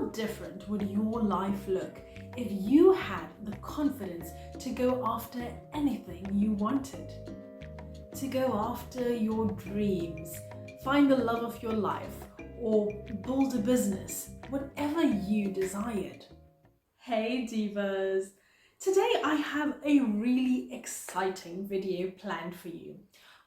How different would your life look if you had the confidence to go after anything you wanted? To go after your dreams, find the love of your life, or build a business, whatever you desired. Hey divas! Today I have a really exciting video planned for you.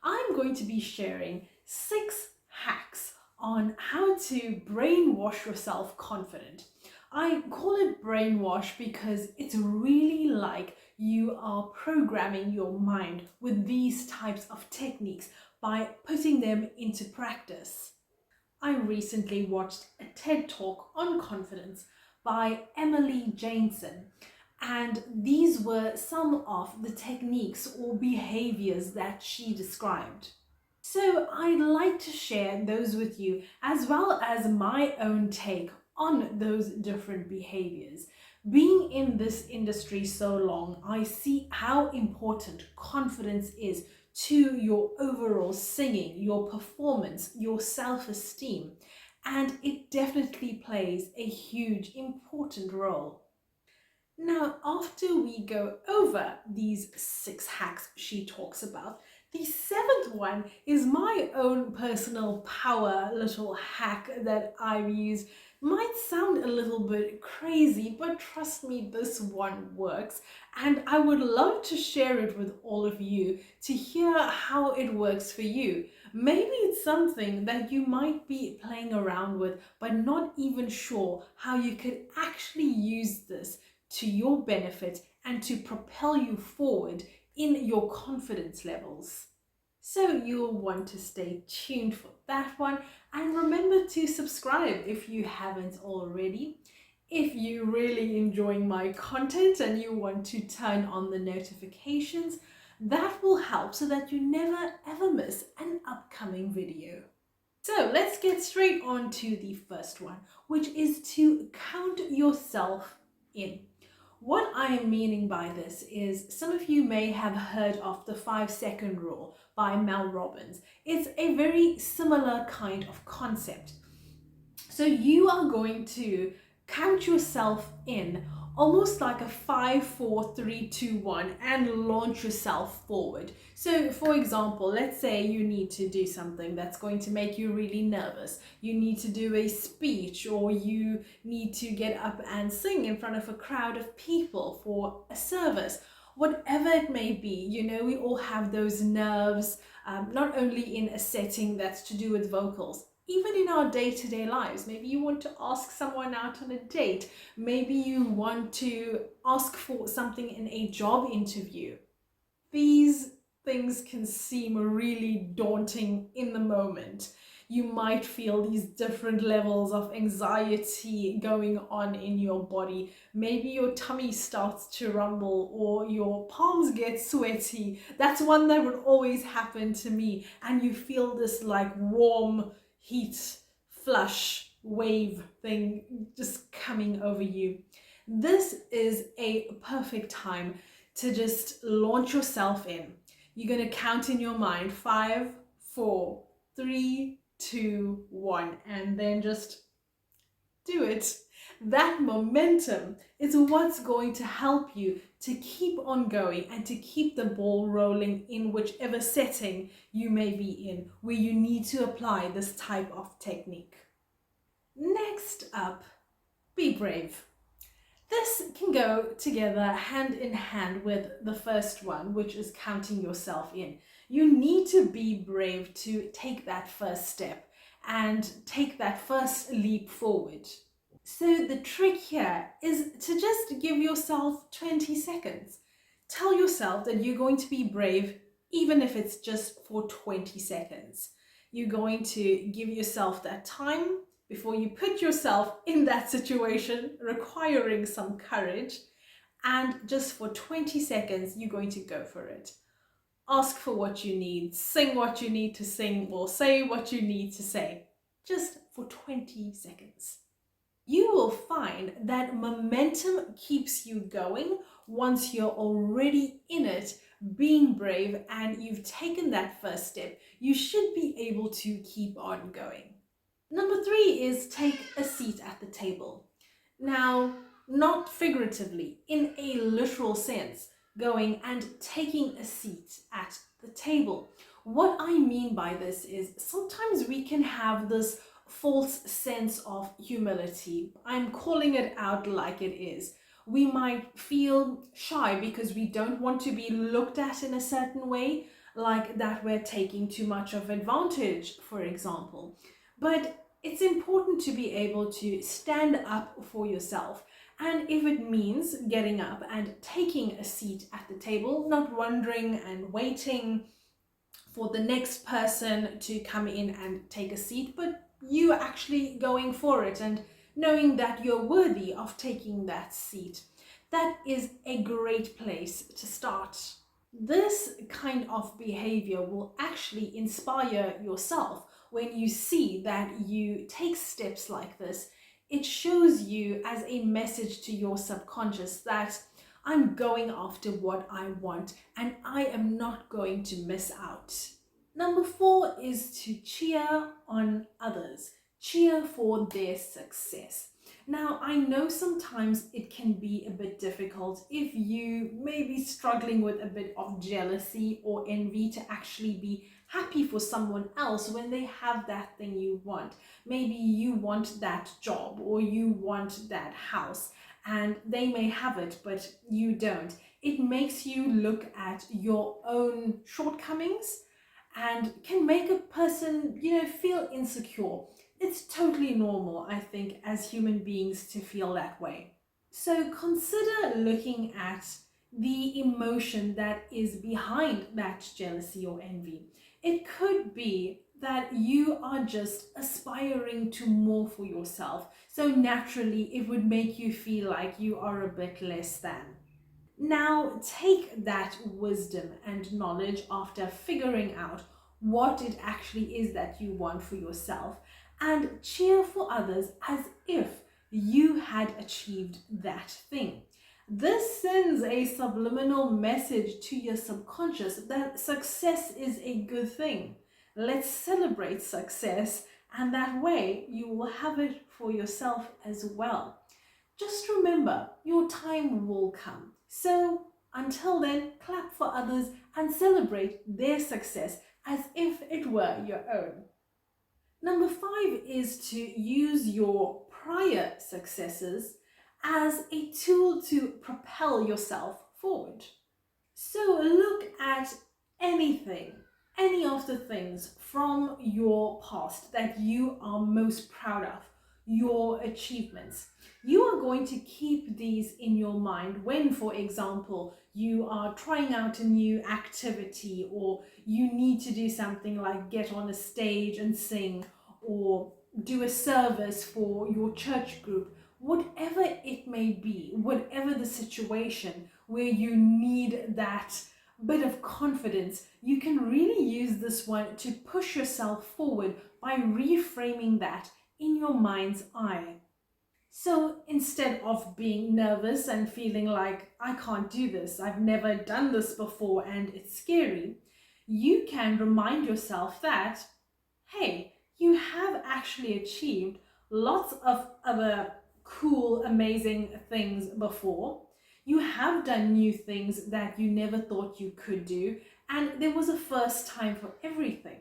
I'm going to be sharing 6 hacks on how to brainwash yourself confident. I call it brainwash because it's really like you are programming your mind with these types of techniques by putting them into practice. I recently watched a TED Talk on confidence by Emily Jameson, and these were some of the techniques or behaviors that she described. So I'd like to share those with you as well as my own take on those different behaviors. Being in this industry so long, I see how important confidence is to your overall singing, your performance, your self-esteem, and it definitely plays a huge, important role. Now, after we go over these 6 hacks she talks about, the 7th one is my own personal power little hack that I've used. Might sound a little bit crazy, but trust me, this one works. And I would love to share it with all of you to hear how it works for you. Maybe it's something that you might be playing around with, but not even sure how you could actually use this to your benefit and to propel you forward in your confidence levels. So you'll want to stay tuned for that one, and remember to subscribe if you haven't already. If you're really enjoying my content and you want to turn on the notifications, that will help so that you never ever miss an upcoming video. So let's get straight on to the first one, which is to count yourself in. What I am meaning by this is some of you may have heard of the 5-second rule by Mel Robbins. It's a very similar kind of concept. So you are going to count yourself in almost like a 5, 4, 3, 2, 1 and launch yourself forward. So for example, let's say you need to do something that's going to make you really nervous. You need to do a speech, or you need to get up and sing in front of a crowd of people for a service. Whatever it may be, you know, we all have those nerves, not only in a setting that's to do with vocals, even in our day-to-day lives. Maybe you want to ask someone out on a date. Maybe you want to ask for something in a job interview. These things can seem really daunting in the moment. You might feel these different levels of anxiety going on in your body. Maybe your tummy starts to rumble or your palms get sweaty. That's one that would always happen to me. And you feel this like warm heat flush wave thing just coming over you. This is a perfect time to just launch yourself in. You're going to count in your mind 5, 4, 3, 2, 1, and then just do it. That momentum is what's going to help you to keep on going and to keep the ball rolling in whichever setting you may be in, where you need to apply this type of technique. Next up, be brave. This can go together hand in hand with the first one, which is counting yourself in. You need to be brave to take that first step and take that first leap forward. So the trick here is to just give yourself 20 seconds. Tell yourself that you're going to be brave, even if it's just for 20 seconds. You're going to give yourself that time before you put yourself in that situation requiring some courage, and just for 20 seconds you're going to go for it. Ask for what you need, sing what you need to sing, or say what you need to say, just for 20 seconds. You will find that momentum keeps you going once you're already in it, being brave, and you've taken that first step. You should be able to keep on going. Number 3 is take a seat at the table. Now, not figuratively, in a literal sense, going and taking a seat at the table. What I mean by this is sometimes we can have this false sense of humility. I'm calling it out like it is. We might feel shy because we don't want to be looked at in a certain way, like that we're taking too much of advantage, for example. But it's important to be able to stand up for yourself. And if it means getting up and taking a seat at the table, not wondering and waiting for the next person to come in and take a seat, but you actually going for it and knowing that you're worthy of taking that seat, that is a great place to start. This kind of behavior will actually inspire yourself. When you see that you take steps like this, it shows you as a message to your subconscious that I'm going after what I want and I am not going to miss out. Number 4 is to cheer on others. Cheer for their success. Now, I know sometimes it can be a bit difficult if you may be struggling with a bit of jealousy or envy to actually be happy for someone else when they have that thing you want. Maybe you want that job or you want that house and they may have it, but you don't. It makes you look at your own shortcomings and can make a person, feel insecure. It's totally normal, I think, as human beings to feel that way. So consider looking at the emotion that is behind that jealousy or envy. It could be that you are just aspiring to more for yourself. So naturally, it would make you feel like you are a bit less than. Now, take that wisdom and knowledge after figuring out what it actually is that you want for yourself and cheer for others as if you had achieved that thing. This sends a subliminal message to your subconscious that success is a good thing. Let's celebrate success, and that way you will have it for yourself as well. Just remember, your time will come. So until then, clap for others and celebrate their success as if it were your own. Number 5 is to use your prior successes as a tool to propel yourself forward. So look at anything, any of the things from your past that you are most proud of, your achievements. You are going to keep these in your mind when, for example, you are trying out a new activity or you need to do something like get on a stage and sing or do a service for your church group. Whatever it may be, whatever the situation where you need that bit of confidence, you can really use this one to push yourself forward by reframing that in your mind's eye. So instead of being nervous and feeling like, I can't do this, I've never done this before and it's scary, you can remind yourself that, hey, you have actually achieved lots of other cool, amazing things before. You have done new things that you never thought you could do, and there was a first time for everything.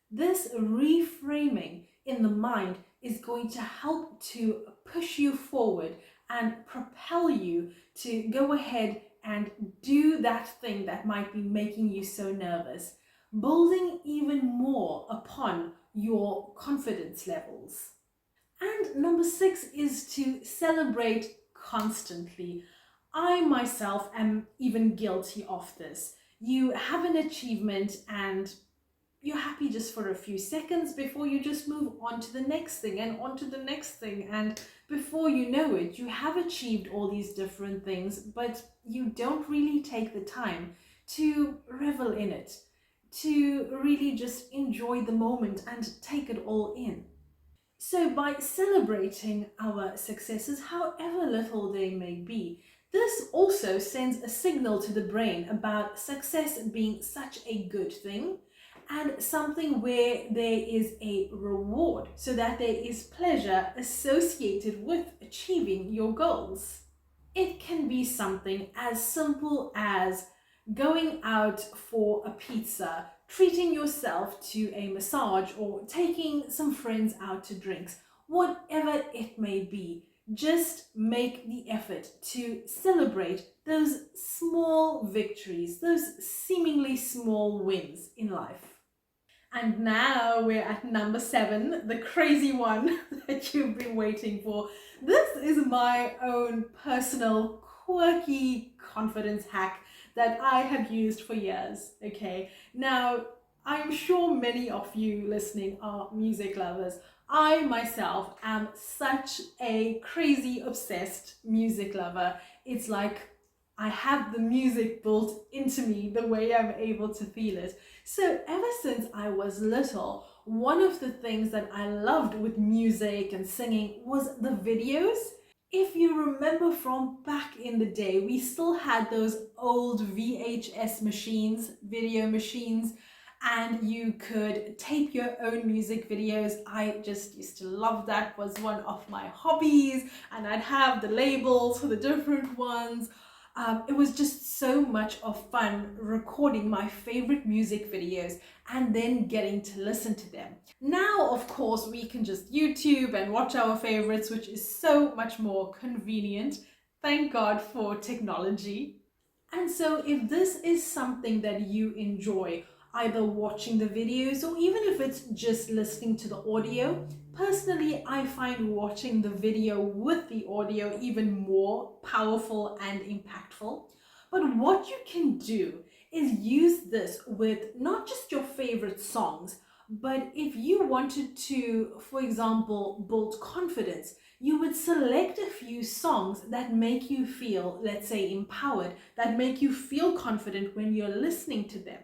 This reframing in the mind is going to help to push you forward and propel you to go ahead and do that thing that might be making you so nervous, building even more upon your confidence levels. And number 6 is to celebrate constantly. I myself am even guilty of this. You have an achievement and you're happy just for a few seconds before you just move on to the next thing and on to the next thing. And before you know it, you have achieved all these different things, but you don't really take the time to revel in it, to really just enjoy the moment and take it all in. So by celebrating our successes, however little they may be, this also sends a signal to the brain about success being such a good thing and something where there is a reward so that there is pleasure associated with achieving your goals. It can be something as simple as going out for a pizza, treating yourself to a massage, or taking some friends out to drinks. Whatever it may be, just make the effort to celebrate those small victories, those seemingly small wins in life. And now we're at number 7, the crazy one that you've been waiting for. This is my own personal quirky confidence hack that I have used for years. Okay, now I'm sure many of you listening are music lovers. I myself am such a crazy obsessed music lover. It's like I have the music built into me the way I'm able to feel it. So ever since I was little, one of the things that I loved with music and singing was the videos. If you remember from back in the day, we still had those old VHS machines, video machines, and you could tape your own music videos. I just used to love that, was one of my hobbies, and I'd have the labels for the different ones. It was just so much of fun recording my favorite music videos and then getting to listen to them. Now, of course, we can just YouTube and watch our favorites, which is so much more convenient. Thank God for technology. And so if this is something that you enjoy, either watching the videos or even if it's just listening to the audio, personally, I find watching the video with the audio even more powerful and impactful. But what you can do is use this with not just your favorite songs, but if you wanted to, for example, build confidence, you would select a few songs that make you feel, let's say, empowered, that make you feel confident when you're listening to them.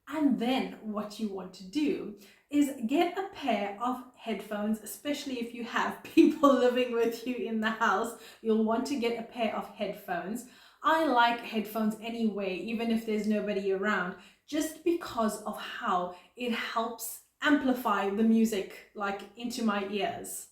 And then what you want to do is get a pair of headphones, especially if you have people living with you in the house. You'll want to get a pair of headphones. I like headphones anyway, even if there's nobody around, just because of how it helps amplify the music like into my ears.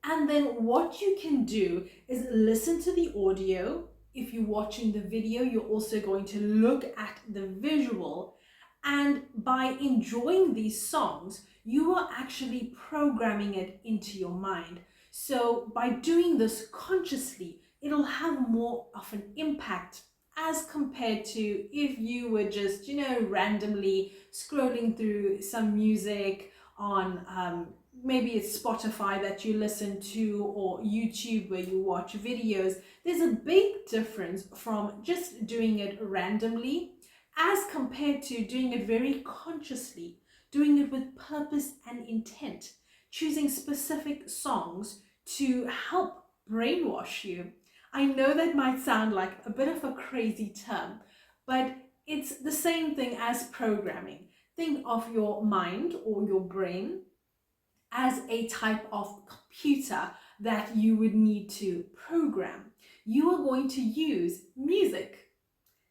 And then what you can do is listen to the audio. If you're watching the video, you're also going to look at the visual. And by enjoying these songs, you are actually programming it into your mind. So by doing this consciously, it'll have more of an impact as compared to if you were just, randomly scrolling through some music on maybe it's Spotify that you listen to or YouTube where you watch videos. There's a big difference from just doing it randomly as compared to doing it very consciously, doing it with purpose and intent, choosing specific songs to help brainwash you. I know that might sound like a bit of a crazy term, but it's the same thing as programming. Think of your mind or your brain as a type of computer that you would need to program. You are going to use music,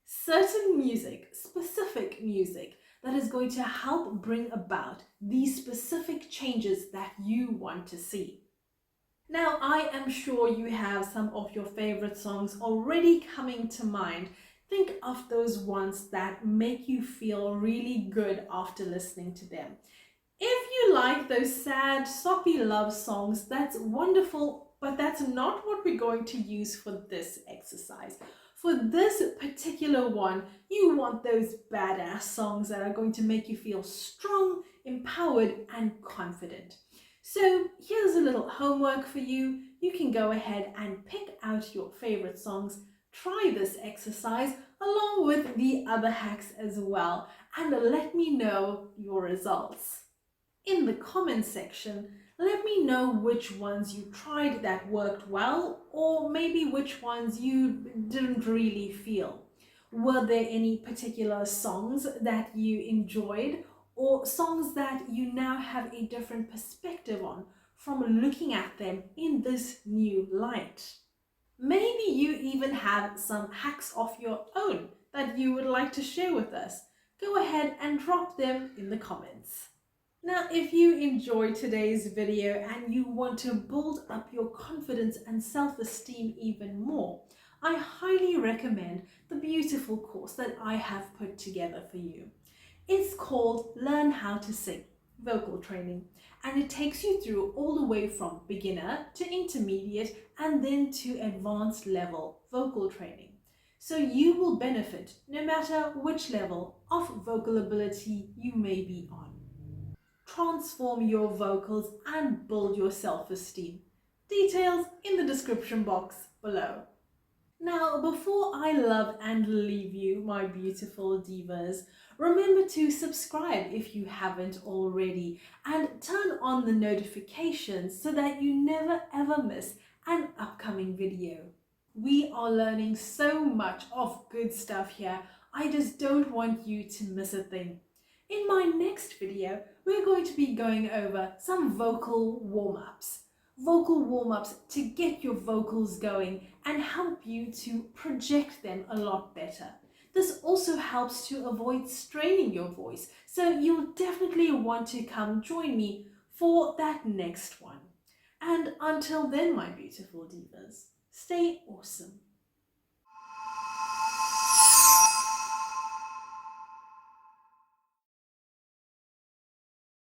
certain music, specific music that is going to help bring about these specific changes that you want to see. Now, I am sure you have some of your favorite songs already coming to mind. Think of those ones that make you feel really good after listening to them. If you like those sad, soppy love songs, that's wonderful, but that's not what we're going to use for this exercise. For this particular one, you want those badass songs that are going to make you feel strong, empowered, and confident. So here's a little homework for you. You can go ahead and pick out your favorite songs, try this exercise along with the other hacks as well, and let me know your results. In the comments section, let me know which ones you tried that worked well, or maybe which ones you didn't really feel. Were there any particular songs that you enjoyed, or songs that you now have a different perspective on from looking at them in this new light? Maybe you even have some hacks of your own that you would like to share with us. go ahead and drop them in the comments. Now, if you enjoyed today's video and you want to build up your confidence and self-esteem even more, I highly recommend the beautiful course that I have put together for you. It's called Learn How to Sing, Vocal Training, and it takes you through all the way from beginner to intermediate and then to advanced level vocal training. So you will benefit no matter which level of vocal ability you may be on. Transform your vocals and build your self-esteem. Details in the description box below. Now, before I love and leave you, my beautiful divas, remember to subscribe if you haven't already and turn on the notifications so that you never ever miss an upcoming video. We are learning so much of good stuff here. I just don't want you to miss a thing. In my next video, we're going to be going over some vocal warm-ups. Vocal warm-ups to get your vocals going and help you to project them a lot better. This also helps to avoid straining your voice, so you'll definitely want to come join me for that next one. And until then, my beautiful divas, stay awesome.